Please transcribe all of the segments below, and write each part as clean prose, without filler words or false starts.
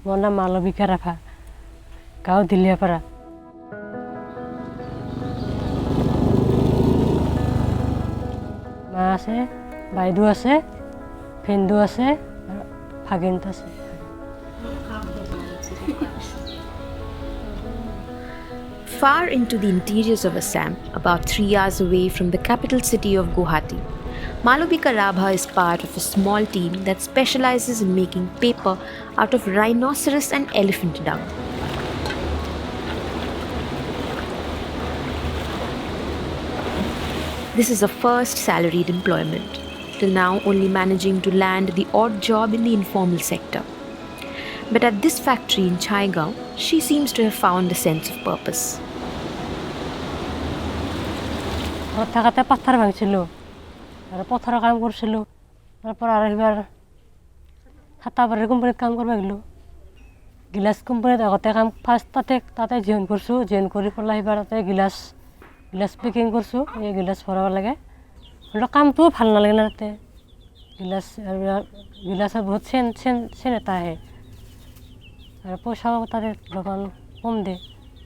মোৰ নাম মালবিকা ৰাভা গাঁও দিলিয়াপাৰা মা আছে বাইদেউ আছে ভিনদেউ আছে ভাগিনতা আছে Far into the interiors of Assam, about 3 hours away from the capital city of Guwahati, Malabika Rabha is part of a small team that specializes in making paper out of rhinoceros and elephant dung. This is her first salaried employment, till now only managing to land the odd job in the informal sector. But at this factory in Chaigaon, she seems to have found a sense of purpose. থাকাতে পাথৰ ভাঙিছিলোঁ আৰু পথাৰৰ কাম কৰিছিলোঁ তাৰপৰা আৰু এবাৰ হাতাবাৰীৰ কোম্পানীত কাম কৰিব গ'লোঁ গিলাচ কোম্পানীত আগতে কাম ফাৰ্ষ্ট তাতে জইন কৰিছোঁ জইন কৰি পেলাই এবাৰ তাতে গিলাচ পেকিং কৰিছোঁ এই গিলাচ ভৰাব লাগে হ'লেও কামটোও ভাল নালাগে না তাতে গিলাচৰ বহুত চেন এটা আহে আৰু পইচাও তাতে অলপমান কম দিয়ে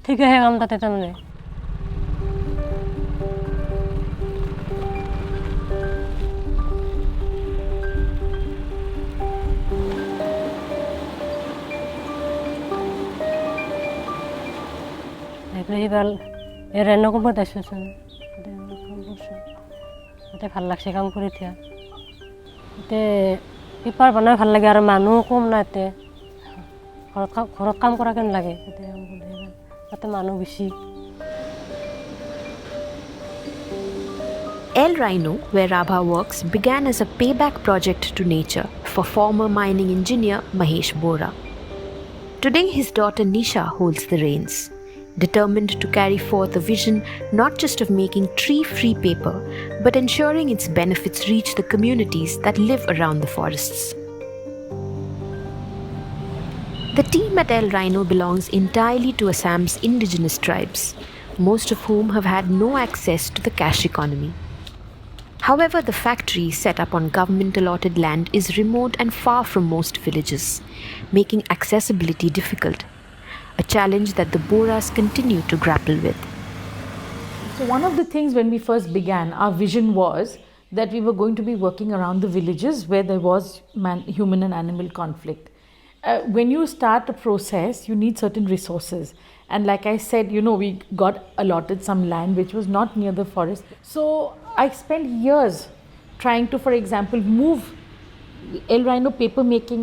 ঠিক আহে কাম তাতে তাৰমানে এইবাৰ এই rhino কোম্পানীত আছোঁচোন তাতে ভাল লাগছে কাম কৰি এতিয়া তাতে পেপাৰ বনাই ভাল লাগে আৰু মানুহ কম না ইয়াতে ঘৰত কাম কৰা কেন লাগে তাতে মানুহ বেছি El Rhino, where Rabha works, began as a payback project to nature for former mining engineer Mahesh Bora. Today his daughter Nisha holds the reins, determined to carry forth a vision not just of making tree-free paper, but ensuring its benefits reach the communities that live around the forests. The team at El Rhino belongs entirely to Assam's indigenous tribes, most of whom have had no access to the cash economy. However, the factory set up on government-allotted land is remote and far from most villages, making accessibility difficult, a challenge that the Boras continue to grapple with. So one of the things when we first began, our vision was that we were going to be working around the villages where there was human and animal conflict. When you start a process, you need certain resources. And like I said, we got allotted some land which was not near the forest. So I spent years trying to, for example, move El Rhino paper making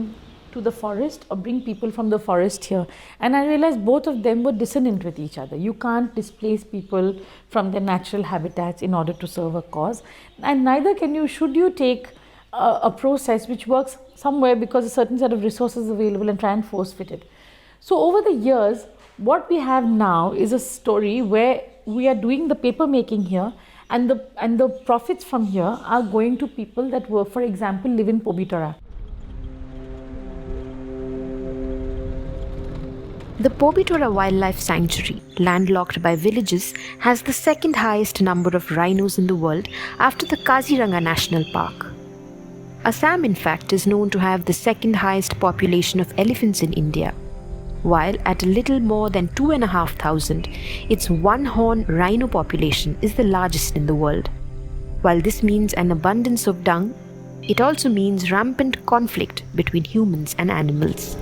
to the forest or bring people from the forest here. And I realized both of them were dissonant with each other. You can't displace people from their natural habitats in order to serve a cause. And neither should you take a process which works somewhere because a certain set of resources available and try and force fit it. So over the years, what we have now is a story where we are doing the paper making here and the profits from here are going to people that were, for example, live in Pobitora. The Pobitora Wildlife Sanctuary, landlocked by villages, has the second highest number of rhinos in the world after the Kaziranga National Park. Assam, in fact, is known to have the second highest population of elephants in India, while at a little more than 2,500, its one-horn rhino population is the largest in the world. While this means an abundance of dung, it also means rampant conflict between humans and animals.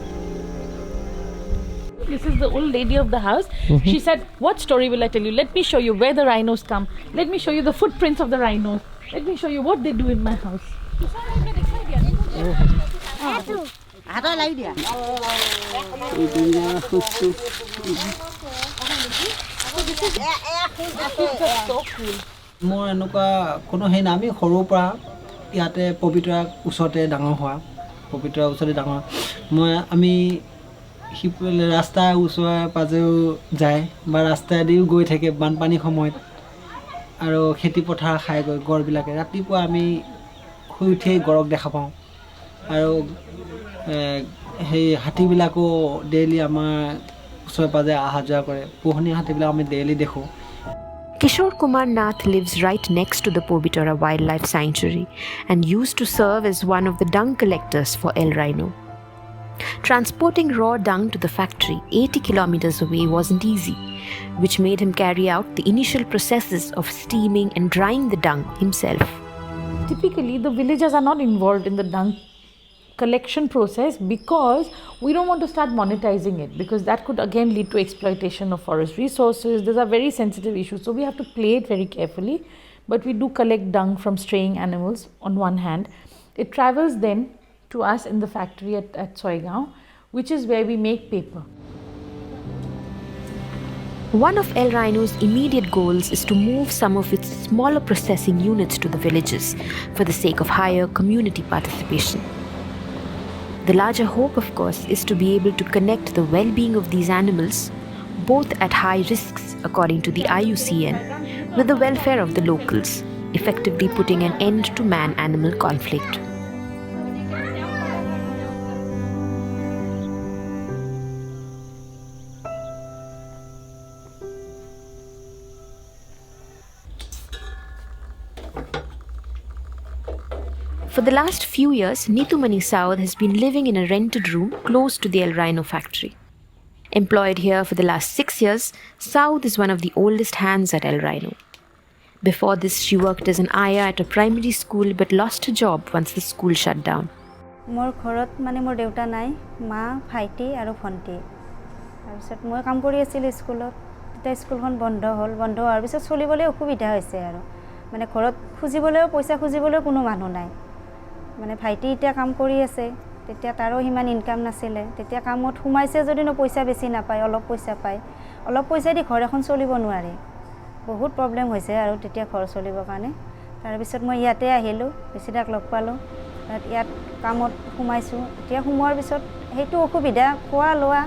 This is the old lady of the house. She said, what story will I tell you? Let me show you where the rhinos come. Let me show you the footprints of the rhinos. Let me show you what they do in my house. মোৰ এনেকুৱা কোনো সেই নামি সৰুৰ পৰা ইয়াতে পবিতৰা ওচৰতে ডাঙৰ হোৱা পবিতৰা ওচৰতে ডাঙৰ আমি ৰাস্তাৰ ওচৰে পাজেও যায় বা ৰাস্তাইদিও গৈ থাকে বানপানীৰ সময়ত আৰু খেতি পথাৰ খাই গৈ গড়বিলাকে ৰাতিপুৱা আমি শুই উঠিয়েই গড়ক দেখা পাওঁ আৰু সেই হাতীবিলাকো ডেইলি আমাৰ ওচৰে পাজে অহা যোৱা কৰে পোহনীয়া হাতীবিলাক আমি ডেইলি দেখোঁ Kishore Kumar Nath lives right next to the Pobitora Wildlife Sanctuary and used to serve as one of the dung collectors for El Rhino. Transporting raw dung to the factory 80 kilometers away wasn't easy, which made him carry out the initial processes of steaming and drying the dung himself. Typically, the villagers are not involved in the dung collection process because we don't want to start monetizing it, because that could again lead to exploitation of forest resources. These are very sensitive issues, so we have to play it very carefully. But we do collect dung from straying animals on one hand. It travels then to us in the factory at Soigaon, which is where we make paper. One of El Rhino's immediate goals is to move some of its smaller processing units to the villages for the sake of higher community participation. The larger hope, of course, is to be able to connect the well-being of these animals, both at high risks according to the IUCN, with the welfare of the locals, effectively putting an end to man-animal conflict. For the last few years, Nitumani Saud has been living in a rented room close to the El Rhino factory. Employed here for the last 6 years, Saud is one of the oldest hands at El Rhino. Before this, she worked as an ayah at a primary school but lost her job once the school shut down. মোৰ ঘৰত মানে মোৰ দেউতা নাই, মা, ভাইটি আৰু ভণ্টি। তাৰপিছত মই কাম কৰি আছিলোঁ স্কুলত। তেতিয়া স্কুলখন বন্ধ হ'ল। বন্ধ হোৱাৰ পিছত চলিবলৈ অসুবিধা হৈছে আৰু মানে ঘৰত খুজিবলৈও পইচা খুজিবলৈও কোনো মানুহ নাই। মানে ভাইটি এতিয়া কাম কৰি আছে, তেতিয়া তাৰো সিমান ইনকাম নাছিলে। তেতিয়া কামত সোমাইছে যদিও পইচা বেছি নাপায়, অলপ পইচা পায়। অলপ পইচা দি ঘৰ এখন চলিব নোৱাৰে। বহুত প্ৰব্লেম হৈছে আৰু তেতিয়া ঘৰ চলিবৰ কাৰণে। তাৰপিছত মই ইয়াতে আহিলোঁ, বেছিদাক লগ পালোঁ। ইয়াত কামত সোমাইছোঁ। এতিয়া সোমোৱাৰ পিছত সেইটো অসুবিধা, খোৱা লোৱা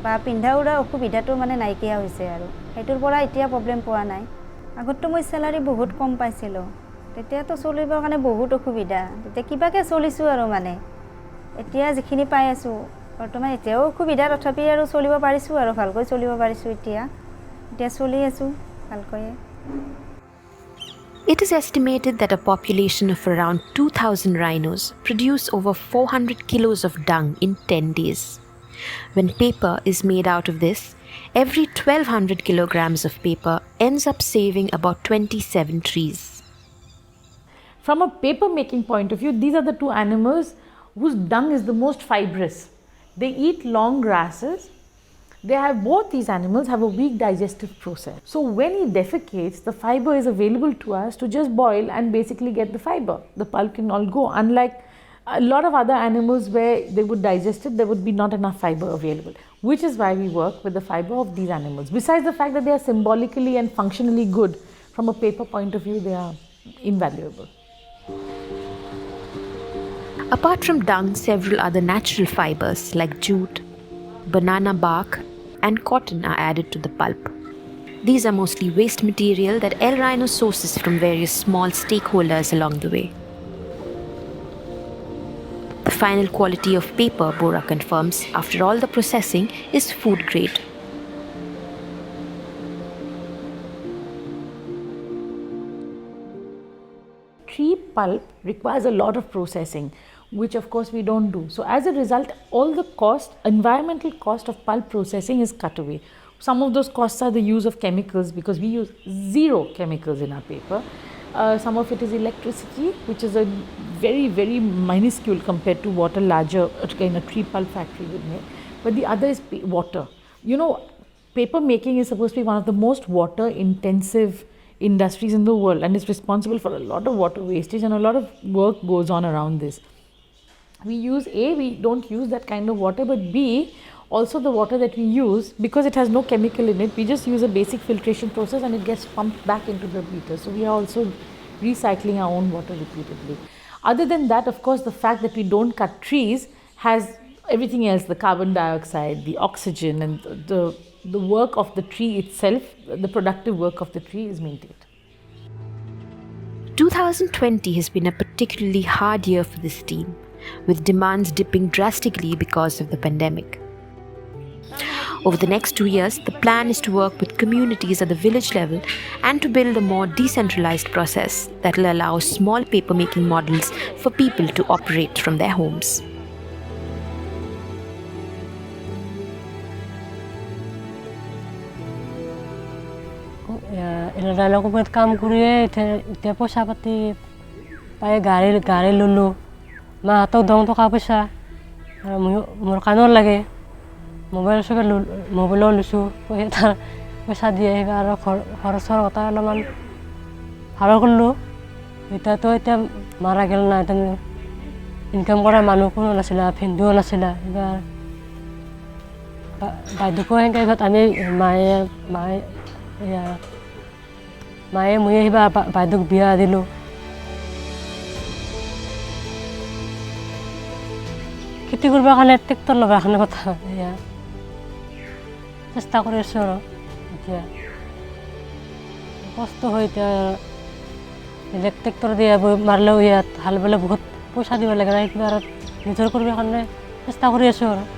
বা পিন্ধা উৰা অসুবিধাটো মানে নাইকিয়া হৈছে আৰু সেইটোৰ পৰা এতিয়া প্ৰব্লেম পোৱা নাই। আগততো মই চেলাৰী বহুত কম পাইছিলোঁ, তেতিয়াতো চলিবৰ কাৰণে বহুত অসুবিধা। তেতিয়া কিবাকৈ চলিছোঁ আৰু মানে এতিয়া যিখিনি পাই আছোঁ বৰ্তমান এতিয়াও অসুবিধা, তথাপি আৰু চলিব পাৰিছোঁ আৰু ভালকৈ চলিব পাৰিছোঁ। এতিয়া চলি আছোঁ ভালকৈয়ে। It is estimated that a population of around 2,000 rhinos produce over 400 kilos of dung in 10 days. When paper is made out of this, every 1,200 kilograms of paper ends up saving about 27 trees. From a paper making point of view, these are the two animals whose dung is the most fibrous. They eat long grasses. Both these animals have a weak digestive process. So when he defecates, the fiber is available to us to just boil and basically get the fiber. The pulp can all go. Unlike a lot of other animals where they would digest it, there would be not enough fiber available, which is why we work with the fiber of these animals. Besides the fact that they are symbolically and functionally good, from a paper point of view, they are invaluable. Apart from dung, several other natural fibers like jute, banana bark, and cotton are added to the pulp. These are mostly waste material that El Rhino sources from various small stakeholders along the way. The final quality of paper, Bora confirms, after all the processing, is food grade. Tree pulp requires a lot of processing, which of course we don't do. So as a result, all the environmental cost of pulp processing is cut away. Some of those costs are the use of chemicals, because we use zero chemicals in our paper. Some of it is electricity, which is a very, very minuscule compared to what a larger tree pulp factory would make. But the other is water. You know, paper making is supposed to be one of the most water intensive industries in the world, and is responsible for a lot of water wastage, and a lot of work goes on around this. We don't use that kind of water, but B, also the water that we use, because it has no chemical in it, we just use a basic filtration process and it gets pumped back into the heater. So we are also recycling our own water repeatedly. Other than that, of course, the fact that we don't cut trees has everything else, the carbon dioxide, the oxygen, and the work of the tree itself, the productive work of the tree is maintained. 2020 has been a particularly hard year for this team, with demands dipping drastically because of the pandemic. Over the next 2 years, the plan is to work with communities at the village level and to build a more decentralized process that will allow small paper making models for people to operate from their homes. ৰাইনৰ কোম্পানীত কাম কৰিয়ে এতিয়া পইচা পাতি পাই গাড়ী ল'লোঁ মাহঁতক দওঁ টকা পইচা আৰু মোৰ কাণৰ লাগে মোবাইলো লৈছোঁ পইচা দি আহিবা আৰু খৰচৰ কথা অলপমান ভাল কৰিলোঁ এতিয়া মাৰা গ'ল না ইনকাম কৰা মানুহ কোনো নাছিলে ভিনদেউ নাছিলে এইবাৰ বাইদেউকো সেনেকৈ এইবাৰ আমি মায়ে মই আহিবা বাইদেউক বিয়া দিলোঁ খেতি কৰিবৰ কাৰণে ট্ৰেক্টৰ ল'বৰ কাৰণে কথা চেষ্টা কৰি আছোঁ আৰু এতিয়া কষ্ট হয় এতিয়া বেলেগ ট্ৰেক্টৰ দিয়ে মাৰিলেও ইয়াত হাল বালে বহুত পইচা দিব লাগে কিবা আৰু নিজৰ কৰিবৰ কাৰণে চেষ্টা কৰি আছোঁ আৰু